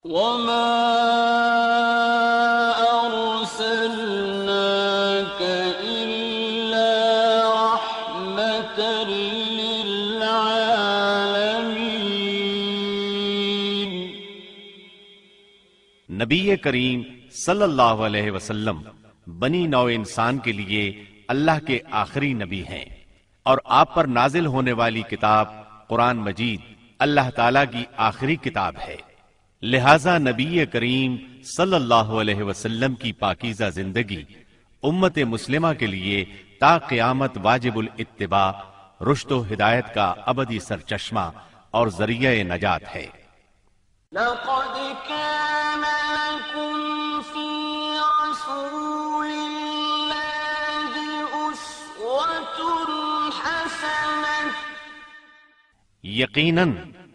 وما أرسلناك إلا رحمة للعالمين۔ نبی کریم صلی اللہ علیہ وسلم بنی نوع انسان کے لیے اللہ کے آخری نبی ہیں، اور آپ پر نازل ہونے والی کتاب قرآن مجید اللہ تعالیٰ کی آخری کتاب ہے، لہذا نبی کریم صلی اللہ علیہ وسلم کی پاکیزہ زندگی امت مسلمہ کے لیے تا قیامت واجب الاتباع، رشد و ہدایت کا ابدی سرچشمہ اور ذریعہ نجات ہے۔ لقد كان لكم في رسول الله أسوة حسنة۔ یقیناً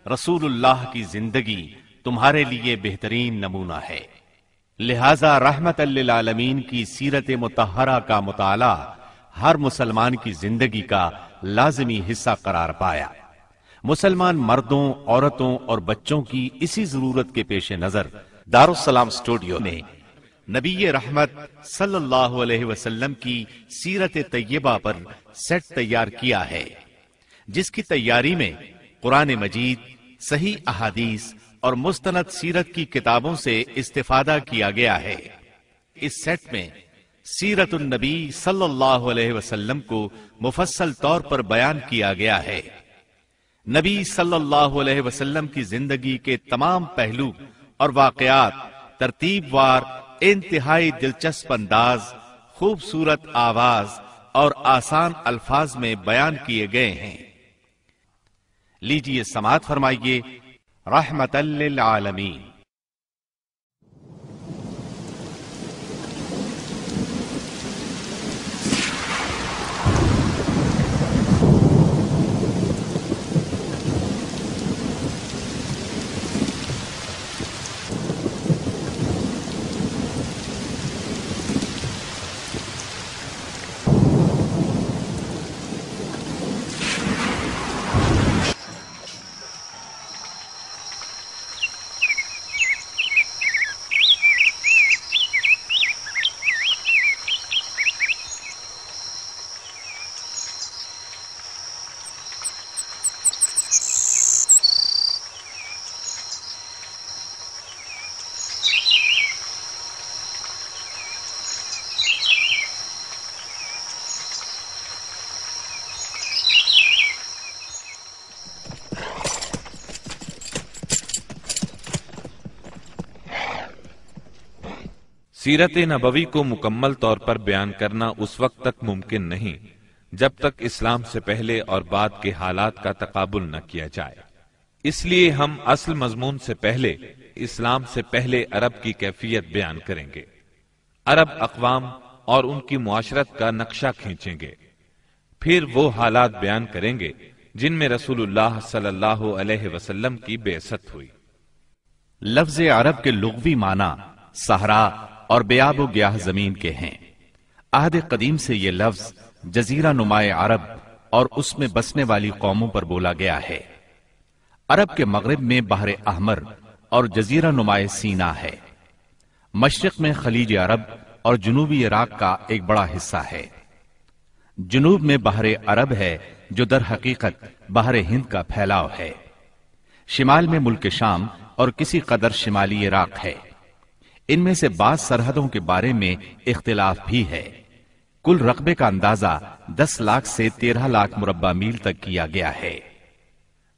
رسول اللہ کی زندگی تمہارے لیے بہترین نمونہ ہے، لہذا رحمت للعالمین کی سیرت مطہرہ کا مطالعہ ہر مسلمان کی زندگی کا لازمی حصہ قرار پایا۔ مسلمان مردوں، عورتوں اور بچوں کی اسی ضرورت کے پیش نظر دارالسلام اسٹوڈیو نے نبی رحمت صلی اللہ علیہ وسلم کی سیرت طیبہ پر سیٹ تیار کیا ہے، جس کی تیاری میں قرآن مجید، صحیح احادیث اور مستند سیرت کی کتابوں سے استفادہ کیا گیا ہے۔ اس سیٹ میں سیرت النبی صلی اللہ علیہ وسلم کو مفصل طور پر بیان کیا گیا ہے۔ نبی صلی اللہ علیہ وسلم کی زندگی کے تمام پہلو اور واقعات ترتیب وار انتہائی دلچسپ انداز، خوبصورت آواز اور آسان الفاظ میں بیان کیے گئے ہیں۔ لیجئے سماعت فرمائیے رحمت للعالمین۔ سیرت نبوی کو مکمل طور پر بیان کرنا اس وقت تک ممکن نہیں جب تک اسلام سے پہلے اور بعد کے حالات کا تقابل نہ کیا جائے۔ اس لیے ہم اصل مضمون سے پہلے اسلام سے پہلے عرب کی کیفیت بیان کریں گے، عرب اقوام اور ان کی معاشرت کا نقشہ کھینچیں گے، پھر وہ حالات بیان کریں گے جن میں رسول اللہ صلی اللہ علیہ وسلم کی بعثت ہوئی۔ لفظ عرب کے لغوی معنی صحرا اور بیاب و گیاہ زمین کے ہیں۔ عہد قدیم سے یہ لفظ جزیرہ نمائے عرب اور اس میں بسنے والی قوموں پر بولا گیا ہے۔ عرب کے مغرب میں بحر احمر اور جزیرہ نمائے سینا ہے۔ مشرق میں خلیج عرب اور جنوبی عراق کا ایک بڑا حصہ ہے۔ جنوب میں بحر عرب ہے جو در حقیقت بحر ہند کا پھیلاؤ ہے۔ شمال میں ملک شام اور کسی قدر شمالی عراق ہے۔ ان میں سے بعض سرحدوں کے بارے میں اختلاف بھی ہے۔ کل رقبے کا اندازہ 10 لاکھ سے 13 لاکھ مربع میل تک کیا گیا ہے۔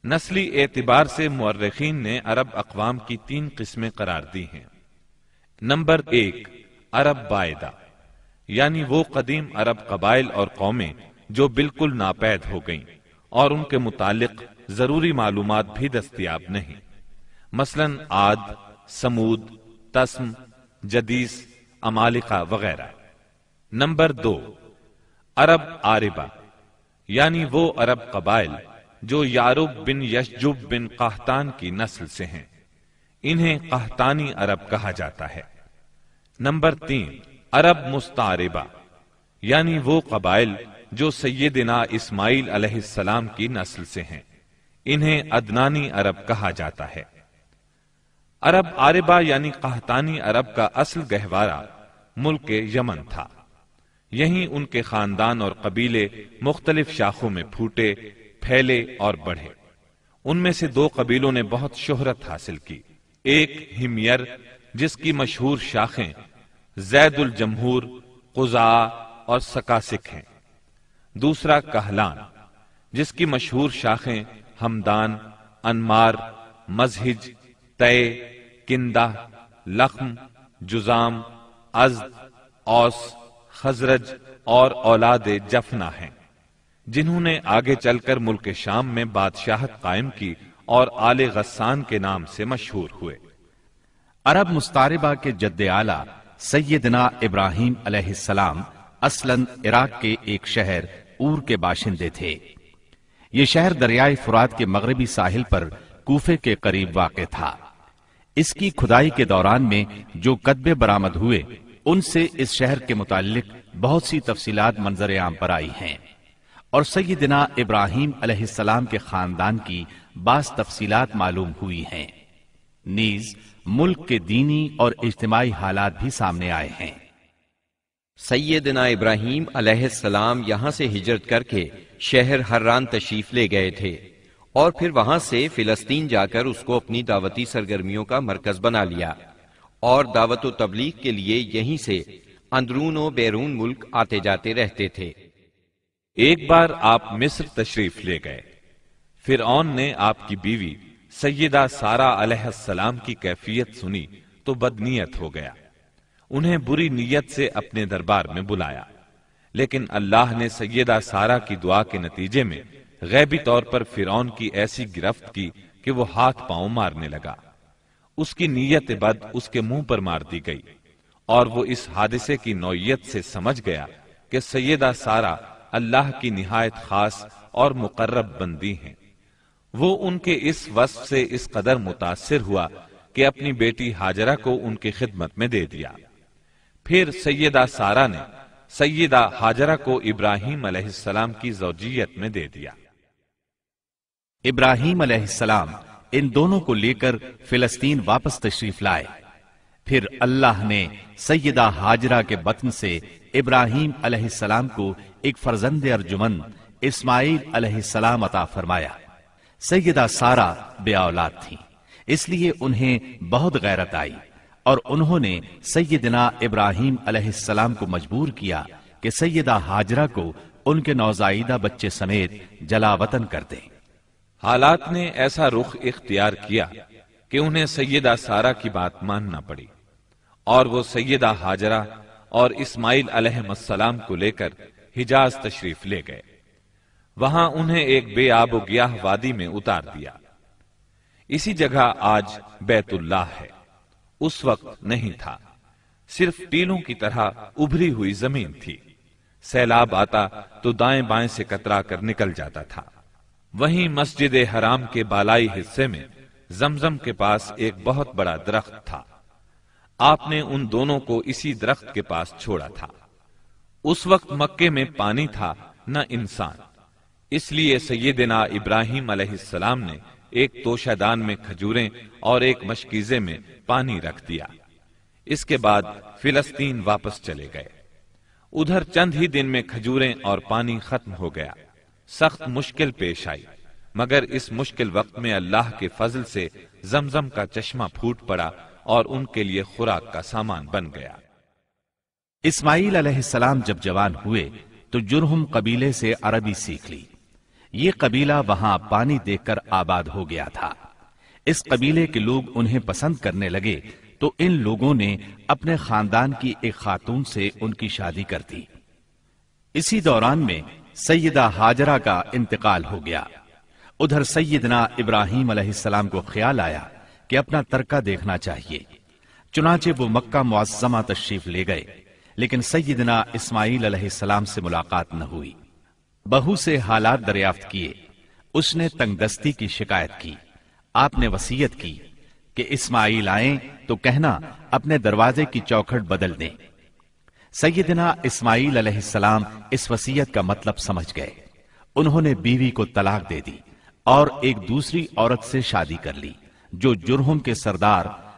نسلی اعتبار سے مورخین نے عرب اقوام کی 3 قسمیں قرار دی ہیں۔ نمبر 1، عرب بائدہ، یعنی وہ قدیم عرب قبائل اور قومیں جو بالکل ناپید ہو گئیں اور ان کے متعلق ضروری معلومات بھی دستیاب نہیں، مثلا عاد، سمود، تسم، جدیس، عمالقہ وغیرہ۔ نمبر 2، عرب عاربہ، یعنی وہ عرب قبائل جو یارب بن یشجب بن قحطان کی نسل سے ہیں، انہیں قحطانی عرب کہا جاتا ہے۔ نمبر 3، عرب مستعربہ، یعنی وہ قبائل جو سیدنا اسماعیل علیہ السلام کی نسل سے ہیں، انہیں عدنانی عرب کہا جاتا ہے۔ عرب عاربہ یعنی قحطانی عرب کا اصل گہوارہ ملک یمن تھا۔ یہیں ان کے خاندان اور قبیلے مختلف شاخوں میں پھوٹے، پھیلے اور بڑھے۔ ان میں سے 2 قبیلوں نے بہت شہرت حاصل کی۔ ایک ہمیر جس کی مشہور شاخیں زید الجمہور، قزاع اور سکاسک ہیں۔ دوسرا کہلان جس کی مشہور شاخیں ہمدان، انمار، مزہج، تے، کندہ، لخم، جزام، ازد، اوس، خزرج اور اولاد جفنا ہیں، جنہوں نے آگے چل کر ملک شام میں بادشاہت قائم کی اور آل غسان کے نام سے مشہور ہوئے۔ عرب مستعربہ کے جد اعلی سیدنا ابراہیم علیہ السلام اصلاً عراق کے ایک شہر اور کے باشندے تھے۔ یہ شہر دریائے فرات کے مغربی ساحل پر کوفے کے قریب واقع تھا۔ اس کی کھدائی کے دوران میں جو کتبے برآمد ہوئے ان سے اس شہر کے متعلق بہت سی تفصیلات منظر عام پر آئی ہیں، اور سیدنا ابراہیم علیہ السلام کے خاندان کی بعض تفصیلات معلوم ہوئی ہیں۔ نیز ملک کے دینی اور اجتماعی حالات بھی سامنے آئے ہیں۔ سیدنا ابراہیم علیہ السلام یہاں سے ہجرت کر کے شہر حران تشریف لے گئے تھے، اور پھر وہاں سے فلسطین جا کر اس کو اپنی دعوتی سرگرمیوں کا مرکز بنا لیا، اور دعوت و تبلیغ کے لیے یہیں سے اندرون و بیرون ملک آتے جاتے رہتے تھے۔ ایک بار آپ مصر تشریف لے گئے۔ فرعون نے آپ کی بیوی سیدہ سارہ علیہ السلام کی کیفیت سنی تو بدنیت ہو گیا۔ انہیں بری نیت سے اپنے دربار میں بلایا، لیکن اللہ نے سیدہ سارہ کی دعا کے نتیجے میں غیبی طور پر فرعون کی ایسی گرفت کی کہ وہ ہاتھ پاؤں مارنے لگا۔ اس کی نیت بد اس کے منہ پر مار دی گئی، اور وہ اس حادثے کی نوعیت سے سمجھ گیا کہ سیدہ سارہ اللہ کی نہایت خاص اور مقرب بندی ہیں۔ وہ ان کے اس وصف سے اس قدر متاثر ہوا کہ اپنی بیٹی ہاجرہ کو ان کی خدمت میں دے دیا۔ پھر سیدہ سارہ نے سیدہ ہاجرہ کو ابراہیم علیہ السلام کی زوجیت میں دے دیا۔ ابراہیم علیہ السلام ان دونوں کو لے کر فلسطین واپس تشریف لائے۔ پھر اللہ نے سیدہ ہاجرہ کے بطن سے ابراہیم علیہ السلام کو ایک فرزند ارجمند اسماعیل علیہ السلام عطا فرمایا۔ سیدہ سارہ بے اولاد تھیں، اس لیے انہیں بہت غیرت آئی، اور انہوں نے سیدنا ابراہیم علیہ السلام کو مجبور کیا کہ سیدہ ہاجرہ کو ان کے نوزائیدہ بچے سمیت جلا وطن کر دیں۔ حالات نے ایسا رخ اختیار کیا کہ انہیں سیدہ سارہ کی بات ماننا پڑی، اور وہ سیدہ ہاجرہ اور اسماعیل علیہ السلام کو لے کر حجاز تشریف لے گئے۔ وہاں انہیں ایک بے آب و گیاہ وادی میں اتار دیا۔ اسی جگہ آج بیت اللہ ہے، اس وقت نہیں تھا، صرف ٹیلوں کی طرح ابھری ہوئی زمین تھی۔ سیلاب آتا تو دائیں بائیں سے کترا کر نکل جاتا تھا۔ وہیں مسجد حرام کے بالائی حصے میں زمزم کے پاس ایک بہت بڑا درخت تھا۔ آپ نے ان دونوں کو اسی درخت کے پاس چھوڑا تھا۔ اس وقت مکے میں پانی تھا نہ انسان، اس لیے سیدنا ابراہیم علیہ السلام نے ایک توشہ دان میں کھجوریں اور ایک مشکیزے میں پانی رکھ دیا۔ اس کے بعد فلسطین واپس چلے گئے۔ ادھر چند ہی دن میں کھجوریں اور پانی ختم ہو گیا۔ سخت مشکل پیش آئی، مگر اس مشکل وقت میں اللہ کے فضل سے زمزم کا چشمہ پھوٹ پڑا اور ان کے لیے خوراک کا سامان بن گیا۔ اسماعیل علیہ السلام جب جوان ہوئے تو جرہم قبیلے سے عربی سیکھ لی۔ یہ قبیلہ وہاں پانی دیکھ کر آباد ہو گیا تھا۔ اس قبیلے کے لوگ انہیں پسند کرنے لگے تو ان لوگوں نے اپنے خاندان کی ایک خاتون سے ان کی شادی کر دی۔ اسی دوران میں سیدہ ہاجرہ کا انتقال ہو گیا۔ ادھر سیدنا ابراہیم علیہ السلام کو خیال آیا کہ اپنا ترکہ دیکھنا چاہیے، چنانچہ وہ مکہ معظمہ تشریف لے گئے، لیکن سیدنا اسماعیل علیہ السلام سے ملاقات نہ ہوئی۔ بہو سے حالات دریافت کیے، اس نے تنگ دستی کی شکایت کی۔ آپ نے وصیت کی کہ اسماعیل آئیں تو کہنا اپنے دروازے کی چوکھٹ بدل دیں۔ سیدنا اسماعیل علیہ السلام اس وصیت کا مطلب سمجھ گئے۔ انہوں نے بیوی کو طلاق دے دی اور ایک دوسری عورت سے شادی کر لی جو جرہم کے سردار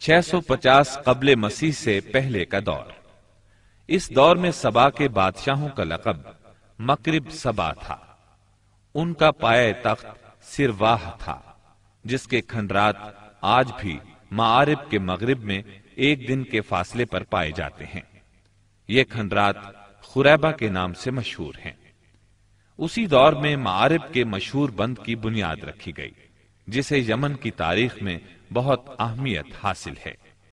650 قبل مسیح سے پہلے کا دور۔ اس دور میں سبا کے بادشاہوں کا لقب مکرب سبا تھا۔ ان کا پایہ تخت سرواہ تھا، جس کے کھنڈرات آج بھی معارب کے مغرب میں ایک دن کے فاصلے پر پائے جاتے ہیں۔ یہ کھنڈرات خریبہ کے نام سے مشہور ہیں۔ اسی دور میں معارب کے مشہور بند کی بنیاد رکھی گئی، جسے یمن کی تاریخ میں بہت اہمیت حاصل ہے۔